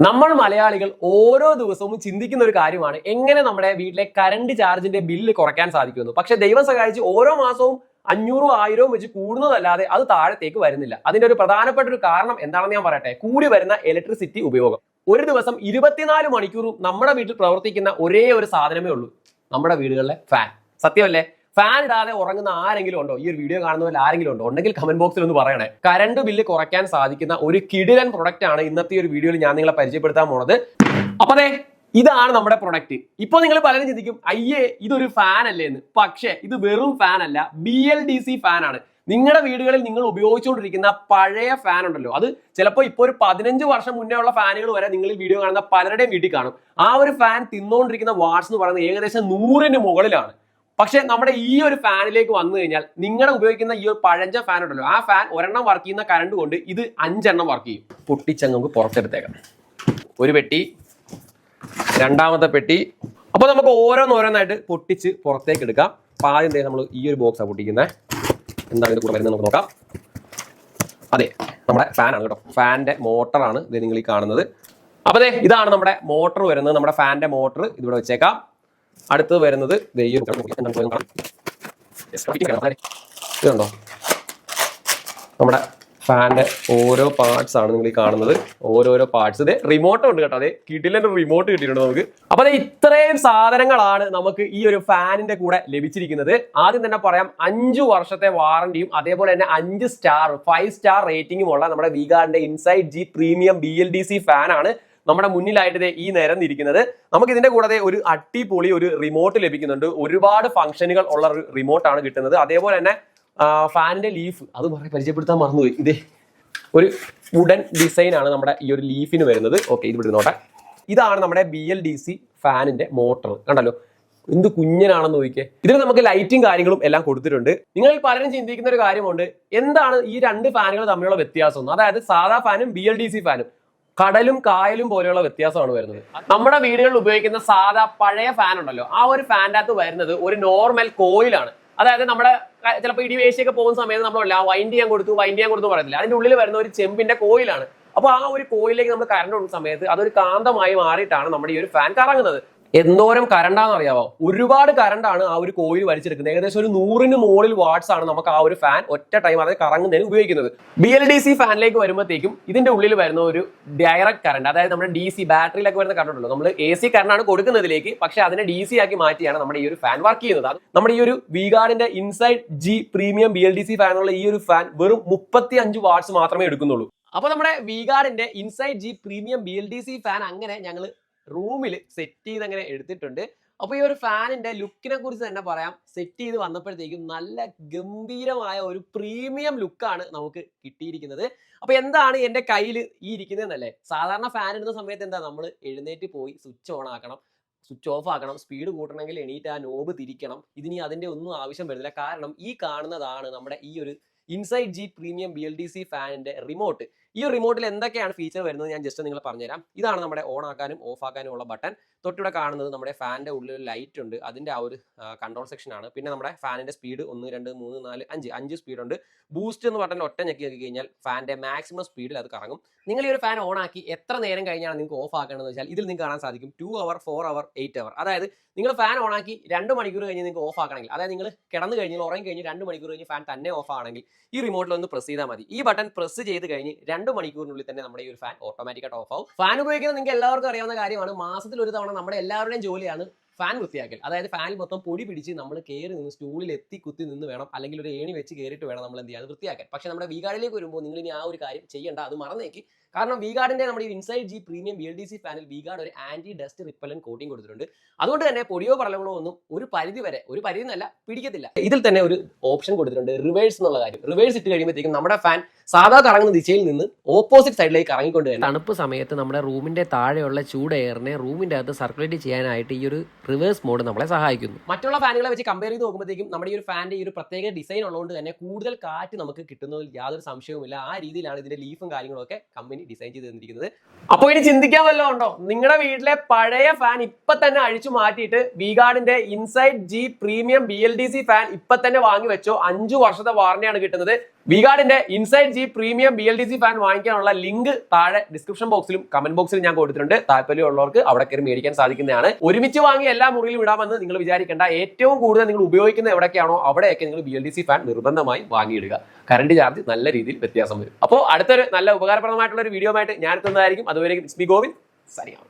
നമ്മൾ മലയാളികൾ ഓരോ ദിവസവും ചിന്തിക്കുന്ന ഒരു കാര്യമാണ് എങ്ങനെ നമ്മുടെ വീട്ടിലെ കറണ്ട് ചാർജിന്റെ ബില്ല് കുറയ്ക്കാൻ സാധിക്കുമെന്ന്. പക്ഷെ ദൈവം സഹായിച്ച് ഓരോ മാസവും 500 1000 വെച്ച് കൂടുന്നതല്ലാതെ അത് താഴത്തേക്ക് വരുന്നില്ല. അതിന്റെ ഒരു പ്രധാനപ്പെട്ട ഒരു കാരണം എന്താണെന്ന് ഞാൻ പറയട്ടെ. കൂടി വരുന്ന ഇലക്ട്രിസിറ്റി ഉപയോഗം. ഒരു ദിവസം 24 മണിക്കൂറും നമ്മുടെ വീട്ടിൽ പ്രവർത്തിക്കുന്ന ഒരേ ഒരു സാധനമേ ഉള്ളൂ, നമ്മുടെ വീടുകളിലെ ഫാൻ. സത്യമല്ലേ? ഫാൻ ഇടാതെ ഉറങ്ങുന്ന ആരെങ്കിലും ഉണ്ടോ? ഈ ഒരു വീഡിയോ കാണുന്നവരിൽ ആരെങ്കിലും ഉണ്ടോ? ഉണ്ടെങ്കിൽ കമന്റ് ബോക്സിൽ ഒന്ന് പറയണേ. കറണ്ട് ബില്ല് കുറയ്ക്കാൻ സാധിക്കുന്ന ഒരു കിടിലൻ പ്രൊഡക്റ്റ് ആണ് ഇന്നത്തെ ഒരു വീഡിയോയിൽ ഞാൻ നിങ്ങളെ പരിചയപ്പെടുത്താൻ പോണത്. അപ്പൊ അതെ, ഇതാണ് നമ്മുടെ പ്രൊഡക്റ്റ്. ഇപ്പൊ നിങ്ങൾ പലരും ചിന്തിക്കും, അയ്യേ ഇതൊരു ഫാൻ അല്ലേ എന്ന്. പക്ഷേ ഇത് വെറും ഫാൻ അല്ല, BLDC ഫാൻ ആണ്. നിങ്ങളുടെ വീടുകളിൽ നിങ്ങൾ ഉപയോഗിച്ചുകൊണ്ടിരിക്കുന്ന പഴയ ഫാൻ ഉണ്ടല്ലോ, അത് ചിലപ്പോൾ ഇപ്പോൾ ഒരു 15 വർഷം മുന്നേ ഉള്ള ഫാനുകൾ വരെ നിങ്ങൾ ഈ വീഡിയോ കാണുന്ന പലരുടെയും വീട്ടിൽ കാണും. ആ ഒരു ഫാൻ തിന്നുകൊണ്ടിരിക്കുന്ന വാട്ട്സ് എന്ന് പറയുന്നത് ഏകദേശം 100ന് മുകളിലാണ്. പക്ഷെ നമ്മുടെ ഈ ഒരു ഫാനിലേക്ക് വന്നു കഴിഞ്ഞാൽ നിങ്ങൾ ഉപയോഗിക്കുന്ന ഈ ഒരു പഴഞ്ച ഫാൻ ഉണ്ടല്ലോ, ആ ഫാൻ ഒരെണ്ണം വർക്ക് ചെയ്യുന്ന കറണ്ട് കൊണ്ട് ഇത് 5 എണ്ണം വർക്ക് ചെയ്യും. പൊട്ടിച്ചങ്ങ് നമുക്ക് പുറത്തെടുത്തേക്കാം. ഒരു പെട്ടി, രണ്ടാമത്തെ പെട്ടി. അപ്പൊ നമുക്ക് ഓരോന്നോരോന്നായിട്ട് പൊട്ടിച്ച് പുറത്തേക്ക് എടുക്കാം. അപ്പൊ ആദ്യം നമ്മൾ ഈ ഒരു ബോക്സാണ് പൊട്ടിക്കുന്നത്. എന്താണ് ഇത് കൂടെ വരുന്നത് നമുക്ക് നോക്കാം. അതെ, നമ്മുടെ ഫാനാണ് കേട്ടോ. ഫാനിന്റെ മോട്ടറാണ് ഇത് നിങ്ങൾ ഈ കാണുന്നത്. അപ്പൊ അതെ, ഇതാണ് നമ്മുടെ മോട്ടർ വരുന്നത്. നമ്മുടെ ഫാനിന്റെ മോട്ടർ ഇതിവിടെ വെച്ചേക്കാം. അടുത്തത് വരുന്നത് ഇതുണ്ടോ, നമ്മുടെ ഫാനിന്റെ ഓരോ പാർട്സ് ആണ് നിങ്ങൾ ഈ കാണുന്നത്. ഓരോരോ പാർട്സ്. ഇത് റിമോട്ട് ഉണ്ട് കേട്ടോ. അതെ, കിട്ടിലൊരു റിമോട്ട് കിട്ടിയിട്ടുണ്ട് നമുക്ക്. അപ്പൊ അതെ, ഇത്രയും സാധനങ്ങളാണ് നമുക്ക് ഈ ഒരു ഫാനിന്റെ കൂടെ ലഭിച്ചിരിക്കുന്നത്. ആദ്യം തന്നെ പറയാം, 5 വർഷത്തെ വാറന്റിയും അതേപോലെ തന്നെ 5 സ്റ്റാർ 5 സ്റ്റാർ റേറ്റിംഗും ഉള്ള നമ്മുടെ വിഗാർഡിന്റെ Insight G premium BLDC fan ആണ് നമ്മുടെ മുന്നിലായിട്ട് ഈ നിരന്നിരിക്കുന്നത്. നമുക്ക് ഇതിന്റെ കൂടെ ഒരു അടിപൊളി ഒരു റിമോട്ട് ലഭിക്കുന്നുണ്ട്. ഒരുപാട് ഫംഗ്ഷനുകൾ ഉള്ള ഒരു റിമോട്ടാണ് കിട്ടുന്നത്. അതേപോലെ തന്നെ ഫാനിന്റെ ലീഫ് അത് പരിചയപ്പെടുത്താൻ മറന്നുപോയി. ഇതേ ഒരു വുഡൻ ഡിസൈൻ ആണ് നമ്മുടെ ഈ ഒരു ലീഫിന് വരുന്നത്. ഓക്കെ, ഇത് വിടുന്നോട്ടെ. ഇതാണ് നമ്മുടെ BLDC ഫാനിന്റെ മോട്ടർ. കണ്ടല്ലോ എന്ത് കുഞ്ഞനാണെന്ന് നോക്കിയേ. ഇതിന് നമുക്ക് ലൈറ്റും കാര്യങ്ങളും എല്ലാം കൊടുത്തിട്ടുണ്ട്. നിങ്ങൾ പലരും ചിന്തിക്കുന്ന ഒരു കാര്യമുണ്ട്, എന്താണ് ഈ രണ്ട് ഫാനുകൾ തമ്മിലുള്ള വ്യത്യാസം? അതായത് സാധാ ഫാനും BLDC ഫാനും കടലും കായലും പോലെയുള്ള വ്യത്യാസമാണ് വരുന്നത്. നമ്മുടെ വീടുകളിൽ ഉപയോഗിക്കുന്ന സാധാ പഴയ ഫാൻ ഉണ്ടല്ലോ, ആ ഒരു ഫാനിന്റെ അകത്ത് വരുന്നത് ഒരു നോർമൽ കോയിലാണ്. അതായത് നമ്മുടെ ചിലപ്പോൾ ഇടിവേശിയൊക്കെ പോകുന്ന സമയത്ത് നമ്മളല്ല വൈൻഡ് ചെയ്യാൻ കൊടുത്തു പറയത്തില്ല, അതിന്റെ ഉള്ളിൽ വരുന്ന ഒരു ചെമ്പിന്റെ കോയിലാണ്. അപ്പൊ ആ ഒരു കോയിലേക്ക് നമ്മൾ കറണ്ട് കൊടുക്കുന്ന സമയത്ത് അതൊരു കാന്തമായി മാറിയിട്ടാണ് നമ്മുടെ ഈ ഒരു ഫാൻ കറങ്ങുന്നത്. എന്തോരം കറണ്ടാന്ന് അറിയാവോ? ഒരുപാട് കറണ്ടാണ് ആ ഒരു കോയിൽ വലിച്ചെടുക്കുന്നത്. ഏകദേശം ഒരു 100ന് മുകളിൽ വാട്ട്സ് ആണ് നമുക്ക് ആ ഒരു ഫാൻ ഒറ്റ ടൈം അത് കറങ്ങുന്നതിന് ഉപയോഗിക്കുന്നത്. BLDC ഫാനിലേക്ക് വരുമ്പോഴത്തേക്കും ഇതിന്റെ ഉള്ളിൽ വരുന്ന ഒരു ഡയറക്റ്റ് കറണ്ട്, അതായത് നമ്മുടെ DC ബാറ്ററിയിലൊക്കെ വരുന്ന കറണ്ട് ഉണ്ടല്ലോ, നമ്മൾ AC കറണ്ടാണ് കൊടുക്കുന്നതിലേക്ക്, പക്ഷെ അതിനെ DC ആക്കി മാറ്റിയാണ് നമ്മുടെ ഈ ഒരു ഫാൻ വർക്ക് ചെയ്യുന്നത്. നമ്മുടെ ഈ ഒരു വിഗാർഡിന്റെ ഇൻസൈഡ് ജി പ്രീമിയം BLDC ഫാനുള്ള ഈ ഒരു ഫാൻ വെറും 35 വാട്ട്സ് മാത്രമേ എടുക്കുന്നുള്ളൂ. അപ്പൊ നമ്മുടെ വിഗാർഡിന്റെ Insight G premium BLDC fan അങ്ങനെ ഞങ്ങൾ റൂമിൽ സെറ്റ് ചെയ്ത് അങ്ങനെ എടുത്തിട്ടുണ്ട്. അപ്പൊ ഈ ഒരു ഫാനിന്റെ ലുക്കിനെ കുറിച്ച് തന്നെ പറയാം. സെറ്റ് ചെയ്ത് വന്നപ്പോഴത്തേക്കും നല്ല ഗംഭീരമായ ഒരു പ്രീമിയം ലുക്കാണ് നമുക്ക് കിട്ടിയിരിക്കുന്നത്. അപ്പൊ എന്താണ് എന്റെ കയ്യിൽ ഈ ഇരിക്കുന്നതെന്നല്ലേ, സാധാരണ ഫാൻ ഇടുന്ന സമയത്ത് എന്താ, നമ്മൾ എഴുന്നേറ്റ് പോയി സ്വിച്ച് ഓൺ ആക്കണം, സ്വിച്ച് ഓഫ് ആക്കണം, സ്പീഡ് കൂട്ടണമെങ്കിൽ എണീറ്റ് ആ നോബ് തിരിക്കണം. ഇതിനി അതിന്റെ ഒന്നും ആവശ്യം വരുന്നില്ല. കാരണം ഈ കാണുന്നതാണ് നമ്മുടെ ഈ ഒരു ഇൻസൈഡ് ജി പ്രീമിയം BLDC ഫാനിന്റെ റിമോട്ട്. ഈ റിമോട്ടിൽ എന്തൊക്കെയാണ് ഫീച്ചർ വരുന്നത് ഞാൻ ജസ്റ്റ് നിങ്ങൾ പറഞ്ഞുതരാം. ഇതാണ് നമ്മുടെ ഓൺ ആക്കാനും ഓഫ് ആക്കാനും ഉള്ള ബട്ടൺ. തൊട്ടിവിടെ കാണുന്നത് നമ്മുടെ ഫാനിന്റെ ഉള്ളിൽ ഒരു ലൈറ്റ് ഉണ്ട്, അതിന്റെ ആ ഒരു കൺട്രോൾ സെക്ഷൻ ആണ്. പിന്നെ നമ്മുടെ ഫാനിന്റെ സ്പീഡ് 1 2 3 4 5 സ്പീഡ് ഉണ്ട്. ബൂസ്റ്റ് എന്ന് ബട്ടൺ ഒറ്റ ഞെക്കി കഴിഞ്ഞാൽ ഫാനിന്റെ മാക്സിമം സ്പീഡിൽ അത് കറങ്ങും. നിങ്ങൾ ഈ ഒരു ഫാൻ ഓൺ ആക്കി എത്ര നേരം കഴിഞ്ഞാണ് നിങ്ങൾക്ക് ഓഫ് ആക്കണമെന്ന് വെച്ചാൽ ഇതിൽ നിങ്ങൾക്ക് കാണാൻ സാധിക്കും. 2 hour 4 hour 8 hour. അതായത് നിങ്ങൾ ഫാൻ ഓൺ ആക്കി 2 മണിക്കൂർ കഴിഞ്ഞ് നിങ്ങൾക്ക് ഓഫ് ആക്കണമെങ്കിൽ, അതായത് നിങ്ങൾ കിടന്നു കഴിഞ്ഞാൽ ഉറങ്ങി കഴിഞ്ഞ് 2 മണിക്കൂർ കഴിഞ്ഞ് ഫാൻ തന്നെ ഓഫ് ആണെങ്കിൽ ഈ റിമോട്ടിൽ ഒന്ന് പ്രസ് ചെയ്താൽ മതി. ഈ ബട്ടൺ പ്രസ് ചെയ്ത് കഴിഞ്ഞ് 2 മണിക്കൂറിനുള്ളിൽ തന്നെ നമ്മുടെ ഈ ഒരു ഫാൻ ഓട്ടോമാറ്റിക്കായിട്ട് ഓഫ് ആവും. ഫാൻ ഉപയോഗിക്കുന്നത് നിങ്ങൾക്ക് എല്ലാവർക്കും അറിയാവുന്ന കാര്യമാണ്. മാസത്തിൽ ഒരു തവണ നമ്മുടെ എല്ലാവരുടെയും ജോലിയാണ് ഫാൻ വൃത്തിയാക്കൽ. അതായത് ഫാനിൽ മൊത്തം പൊടി പിടിച്ച് നമ്മൾ കയറി നിന്ന് സ്റ്റൂളിൽ കുത്തി നിന്ന് വേണം, അല്ലെങ്കിൽ ഒരു ഏണി വെച്ച് കയറിയിട്ട് വേണം നമ്മൾ എന്ത് ചെയ്യാൻ വൃത്തിയാക്കാൻ. പക്ഷെ നമ്മുടെ വിഗാർഡിലേക്ക് വരുമ്പോൾ നിങ്ങൾ ഇനി ആ ഒരു കാര്യം ചെയ്യേണ്ട, അത് മറന്നേക്ക്. കാരണം വിഗാർഡിന്റെ നമ്മുടെ ഇൻസൈഡ് ജി പ്രീമിയം BLDC ഫാനിൽ വിഗാർഡ് ഒരു ആന്റി ഡസ്റ്റ് റിപ്പലന്റ് കോട്ടിംഗ് കൊടുത്തിട്ടുണ്ട്. അതുകൊണ്ട് തന്നെ പൊടിയോ പറലങ്ങളോ ഒന്നും ഒരു പരിധി എന്നല്ല പിടിക്കത്തില്ല. ഇതിൽ തന്നെ ഒരു ഓപ്ഷൻ കൊടുത്തിട്ടുണ്ട്, റിവേഴ്സ് എന്നുള്ള കാര്യം. റിവേഴ്സ് ഇട്ട് കഴിയുമ്പോഴത്തേക്കും നമ്മുടെ ഫാൻ സാധാ കറങ്ങുന്ന ദിശയിൽ നിന്ന് ഓപ്പോസിറ്റ് സൈഡിലേക്ക് കറങ്ങിക്കൊണ്ട് വരും. തണുപ്പ് സമയത്ത് നമ്മുടെ റൂമിന്റെ താഴെയുള്ള ചൂട് എയറിനെ റൂമിന്റെ അകത്ത് സർക്കുലേറ്റ് ചെയ്യാനായിട്ട് ഈ ഒരു റിവേഴ്സ് മോഡ് നമ്മളെ സഹായിക്കുന്നു. മറ്റുള്ള ഫാനുകളെ വെച്ച് കമ്പയർ ചെയ്ത് നോക്കുമ്പോഴത്തേക്കും നമ്മുടെ ഈ ഒരു ഫാനിന്റെ ഈ ഒരു പ്രത്യേക ഡിസൈൻ ഉള്ളതുകൊണ്ട് തന്നെ കൂടുതൽ കാറ്റ് നമുക്ക് കിട്ടുന്നതിൽ യാതൊരു സംശയവുമില്ല. ആ രീതിയിലാണ് ഇതിന്റെ ലീഫും കാര്യങ്ങളൊക്കെ കമ്പനി ഡിസൈൻ ചെയ്ത് തന്നിരിക്കുന്നത്. അപ്പോൾ ഇനി ചിന്തിക്കാൻ വല്ലതും ഉണ്ടോ? നിങ്ങളുടെ വീട്ടിലെ പഴയ ഫാൻ ഇപ്പൊ തന്നെ അഴിച്ചു മാറ്റിയിട്ട് വിഗാർഡിന്റെ Insight G premium BLDC fan ഇപ്പൊ തന്നെ വാങ്ങി വെച്ചോ. 5 വർഷത്തെ വാറന്റിയാണ് കിട്ടുന്നത്. വിഗാർഡിന്റെ Insight G premium BLDC fan വാങ്ങിക്കാനുള്ള ലിങ്ക് താഴെ ഡിസ്ക്രിപ്ഷൻ ബോക്സിലും കമന്റ് ബോക്സിലും ഞാൻ കൊടുത്തിട്ടുണ്ട്. താല്പര്യമുള്ളവർക്ക് അവിടെ കയറി മേടിക്കാൻ സാധിക്കുന്നതാണ്. ഒരുമിച്ച് വാങ്ങി എല്ലാ മുറിയിലും ഇടാമെന്ന് നിങ്ങൾ വിചാരിക്കേണ്ട. ഏറ്റവും കൂടുതൽ നിങ്ങൾ ഉപയോഗിക്കുന്ന എവിടെയൊക്കെയാണോ അവിടെയൊക്കെ നിങ്ങൾ BLDC ഫാൻ നിർബന്ധമായി വാങ്ങിയിടുക. കറണ്ട് ചാർജ് നല്ല രീതിയിൽ വ്യത്യാസം വരും. അപ്പോൾ അടുത്തൊരു നല്ല ഉപകാരപ്രദമായിട്ടുള്ള ഒരു വീഡിയോ ആയിട്ട് ഞാൻ എത്തുന്നതായിരിക്കും. അതുവരെ ഗോവിന്ദ് സൈനിങ് ഔട്ട്.